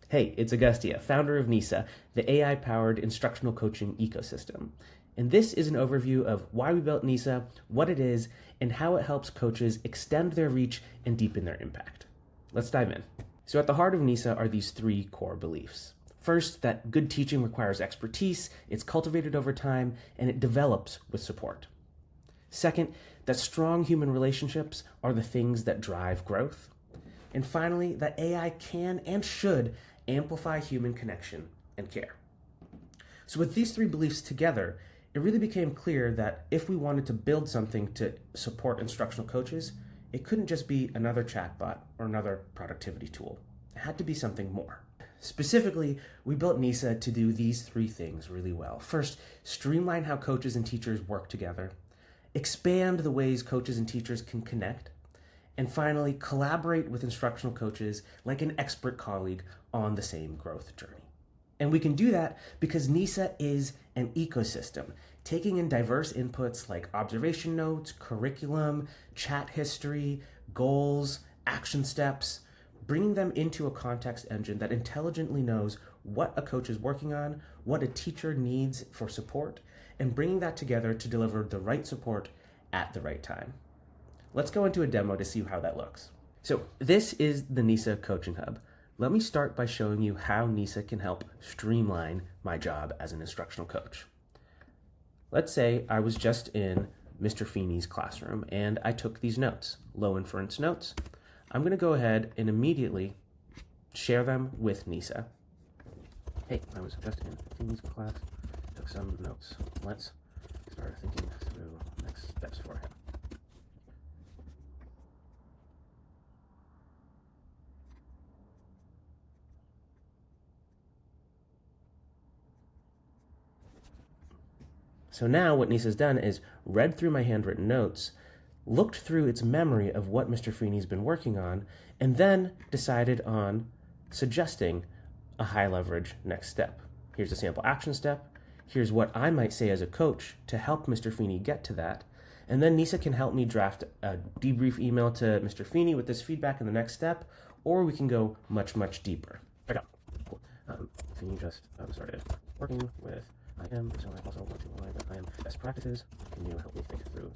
Hey, it's Augustia, founder of Nisa, the AI-powered instructional coaching ecosystem. And this is an overview of why we built Nisa, what it is, and how it helps coaches extend their reach and deepen their impact. Let's dive in. So at the heart of Nisa are these three core beliefs. First, that good teaching requires expertise, it's cultivated over time, and it develops with support. Second, that strong human relationships are the things that drive growth. And finally, that AI can and should amplify human connection and care. So with these three beliefs together, it really became clear that if we wanted to build something to support instructional coaches, it couldn't just be another chatbot or another productivity tool. It had to be something more. Specifically, we built Nisa to do these three things really well. First, streamline how coaches and teachers work together, expand the ways coaches and teachers can connect, and finally, collaborate with instructional coaches like an expert colleague on the same growth journey. And we can do that because Nisa is an ecosystem, taking in diverse inputs like observation notes, curriculum, chat history, goals, action steps, bringing them into a context engine that intelligently knows what a coach is working on, what a teacher needs for support, and bringing that together to deliver the right support at the right time. Let's go into a demo to see how that looks. So this is the Nisa Coaching Hub. Let me start by showing you how Nisa can help streamline my job as an instructional coach. Let's say I was just in Mr. Feeney's classroom and I took these notes, low inference notes. I'm going to go ahead and immediately share them with Nisa. Hey, I was just in Feeney's class, took some notes. Let's start thinking through next steps for him. So now what Nisa's done is read through my handwritten notes, looked through its memory of what Mr. Feeney's been working on, and then decided on suggesting a high leverage next step. Here's a sample action step. Here's what I might say as a coach to help Mr. Feeney get to that. And then Nisa can help me draft a debrief email to Mr. Feeney with this feedback in the next step, or we can go much, much deeper. Okay, cool. Feeney just started working with IM, so I also want to align with IM best practices. Can you help me think through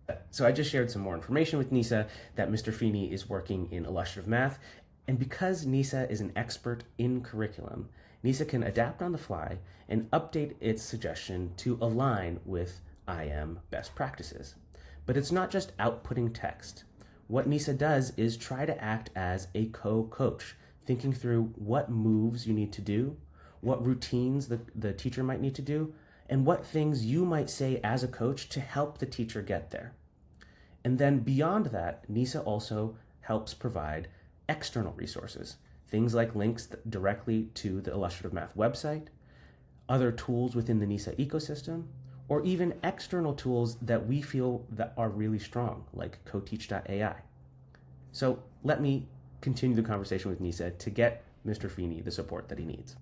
that? So I just shared some more information with Nisa that Mr. Feeney is working in illustrative math, and because Nisa is an expert in curriculum, Nisa can adapt on the fly and update its suggestion to align with IM best practices. But it's not just outputting text. What Nisa does is try to act as a co-coach, thinking through what moves you need to do, what routines the teacher might need to do, and what things you might say as a coach to help the teacher get there. And then beyond that, Nisa also helps provide external resources, things like links directly to the Illustrative Math website, other tools within the Nisa ecosystem, or even external tools that we feel that are really strong, like coteach.ai. So let me continue the conversation with Nisa to get Mr. Feeney the support that he needs.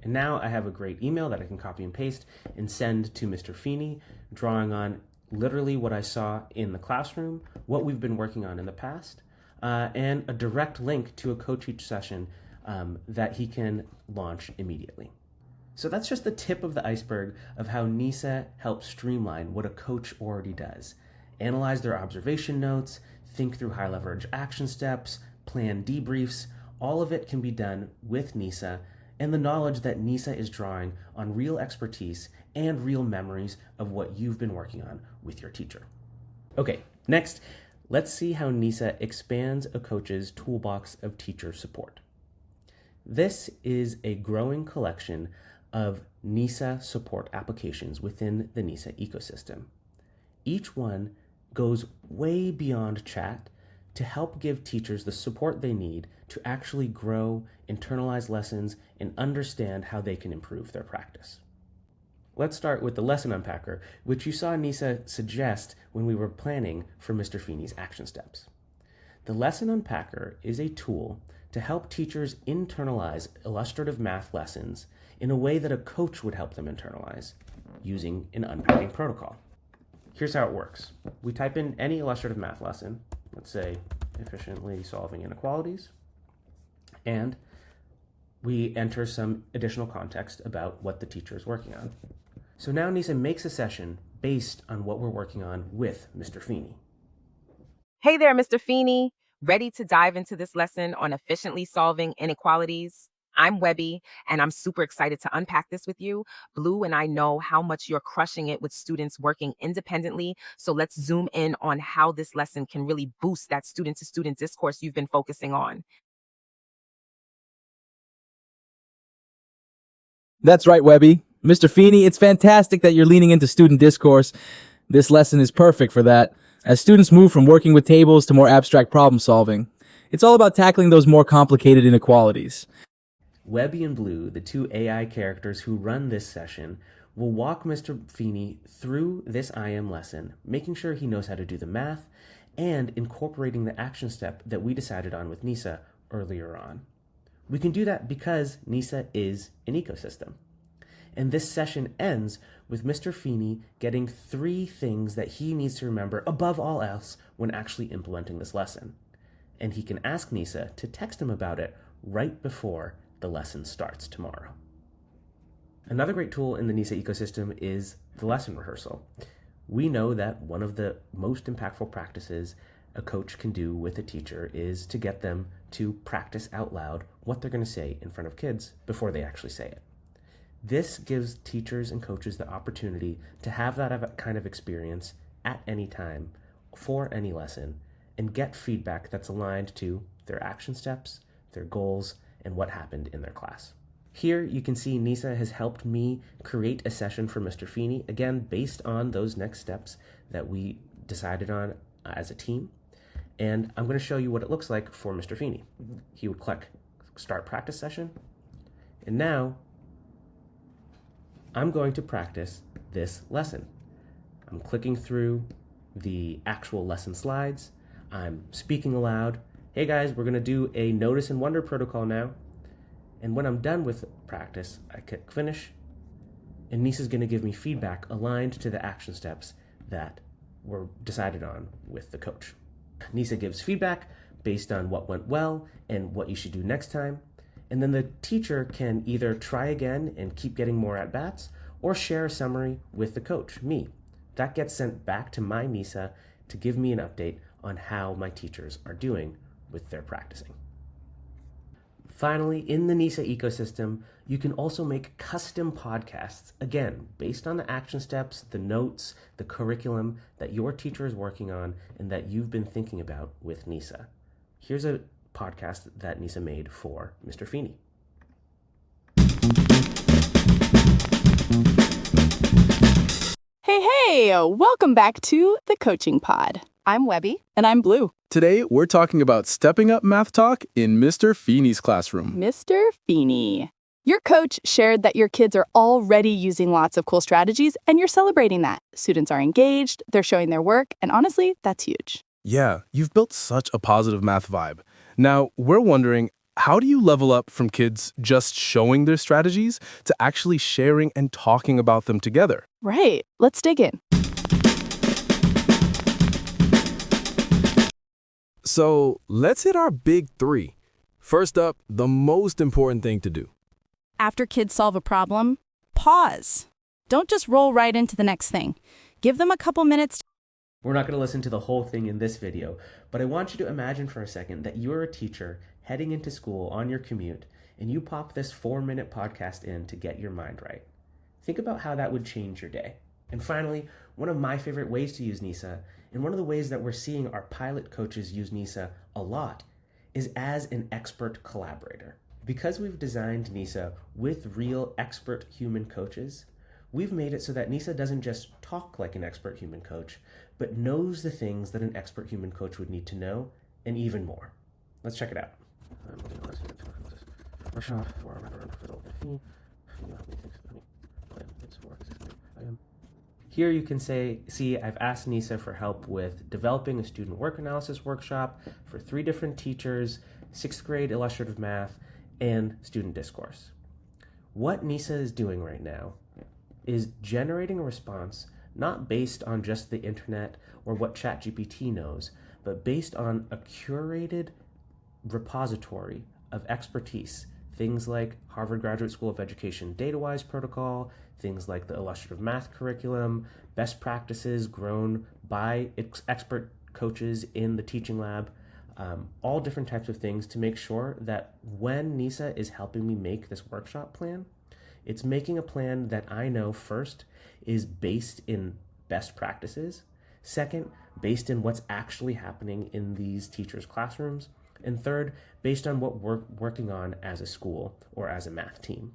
And now I have a great email that I can copy and paste and send to Mr. Feeney, drawing on literally what I saw in the classroom, what we've been working on in the past, and a direct link to a co-teach session that he can launch immediately. So that's just the tip of the iceberg of how Nisa helps streamline what a coach already does. Analyze their observation notes, think through high leverage action steps, plan debriefs. All of it can be done with Nisa and the knowledge that Nisa is drawing on real expertise and real memories of what you've been working on with your teacher. Okay, next, let's see how Nisa expands a coach's toolbox of teacher support. This is a growing collection of Nisa support applications within the Nisa ecosystem. Each one goes way beyond chat to help give teachers the support they need to actually grow, internalize lessons, and understand how they can improve their practice. Let's start with the lesson unpacker, which you saw Nisa suggest when we were planning for Mr. Feeney's action steps. The lesson unpacker is a tool to help teachers internalize illustrative math lessons in a way that a coach would help them internalize using an unpacking protocol. Here's how it works. We type in any illustrative math lesson, let's say efficiently solving inequalities, and we enter some additional context about what the teacher is working on. So now Nisa makes a session based on what we're working on with Mr. Feeney. Hey there, Mr. Feeney. Ready to dive into this lesson on efficiently solving inequalities? I'm Webby, and I'm super excited to unpack this with you. Blue and I know how much you're crushing it with students working independently, so let's zoom in on how this lesson can really boost that student-to-student discourse you've been focusing on. That's right, Webby. Mr. Feeney, it's fantastic that you're leaning into student discourse. This lesson is perfect for that, as students move from working with tables to more abstract problem solving. It's all about tackling those more complicated inequalities. Webby and Blue, the two AI characters who run this session, will walk Mr. Feeney through this IM lesson, making sure he knows how to do the math and incorporating the action step that we decided on with Nisa earlier on. We can do that because Nisa is an ecosystem. And this session ends with Mr. Feeney getting 3 things that he needs to remember above all else when actually implementing this lesson. And he can ask Nisa to text him about it right before the lesson starts tomorrow. Another great tool in the Nisa ecosystem is the lesson rehearsal. We know that one of the most impactful practices a coach can do with a teacher is to get them to practice out loud what they're going to say in front of kids before they actually say it. This gives teachers and coaches the opportunity to have that kind of experience at any time for any lesson and get feedback that's aligned to their action steps, their goals, and what happened in their class. Here you can see Nisa has helped me create a session for Mr. Feeney, again, based on those next steps that we decided on as a team. And I'm going to show you what it looks like for Mr. Feeney. He would click Start Practice Session. And now I'm going to practice this lesson. I'm clicking through the actual lesson slides. I'm speaking aloud. Hey guys, we're going to do a notice and wonder protocol now. And when I'm done with practice, I click finish. And Nisa's going to give me feedback aligned to the action steps that were decided on with the coach. Nisa gives feedback based on what went well and what you should do next time. And then the teacher can either try again and keep getting more at-bats or share a summary with the coach, me. That gets sent back to my Nisa to give me an update on how my teachers are doing with their practicing. Finally, in the Nisa ecosystem, you can also make custom podcasts, again, based on the action steps, the notes, the curriculum that your teacher is working on and that you've been thinking about with Nisa. Here's a podcast that Nisa made for Mr. Feeney. Hey, welcome back to the Coaching Pod. I'm Webby. And I'm Blue. Today, we're talking about stepping up math talk in Mr. Feeney's classroom. Mr. Feeney. Your coach shared that your kids are already using lots of cool strategies, and you're celebrating that. Students are engaged, they're showing their work, and honestly, that's huge. Yeah, you've built such a positive math vibe. Now, we're wondering, how do you level up from kids just showing their strategies to actually sharing and talking about them together? Right. Let's dig in. So let's hit our big 3. First up, the most important thing to do. After kids solve a problem, pause. Don't just roll right into the next thing. Give them a couple minutes. We're not going to listen to the whole thing in this video, but I want you to imagine for a second that you're a teacher heading into school on your commute, and you pop this 4-minute podcast in to get your mind right. Think about how that would change your day. And finally, one of my favorite ways to use Nisa, and one of the ways that we're seeing our pilot coaches use Nisa a lot, is as an expert collaborator. Because we've designed Nisa with real expert human coaches, we've made it so that Nisa doesn't just talk like an expert human coach, but knows the things that an expert human coach would need to know, and even more. Let's check it out. Here you can see I've asked Nisa for help with developing a student work analysis workshop for 3 different teachers 6th grade illustrative math, and student discourse. What Nisa is doing right now is generating a response not based on just the internet or what ChatGPT knows, but based on a curated repository of expertise. Things like Harvard Graduate School of Education DataWise protocol, things like the illustrative math curriculum, best practices grown by expert coaches in the teaching lab, all different types of things to make sure that when Nisa is helping me make this workshop plan, it's making a plan that I know first is based in best practices, second, based in what's actually happening in these teachers' classrooms, and third, based on what we're working on as a school or as a math team.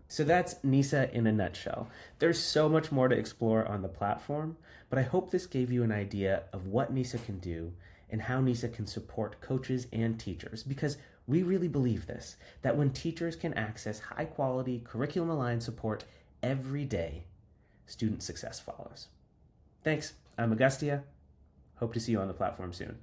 So that's Nisa in a nutshell. There's so much more to explore on the platform, but I hope this gave you an idea of what Nisa can do and how Nisa can support coaches and teachers, because we really believe this, that when teachers can access high-quality, curriculum-aligned support every day, student success follows. Thanks. I'm Augustia. Hope to see you on the platform soon.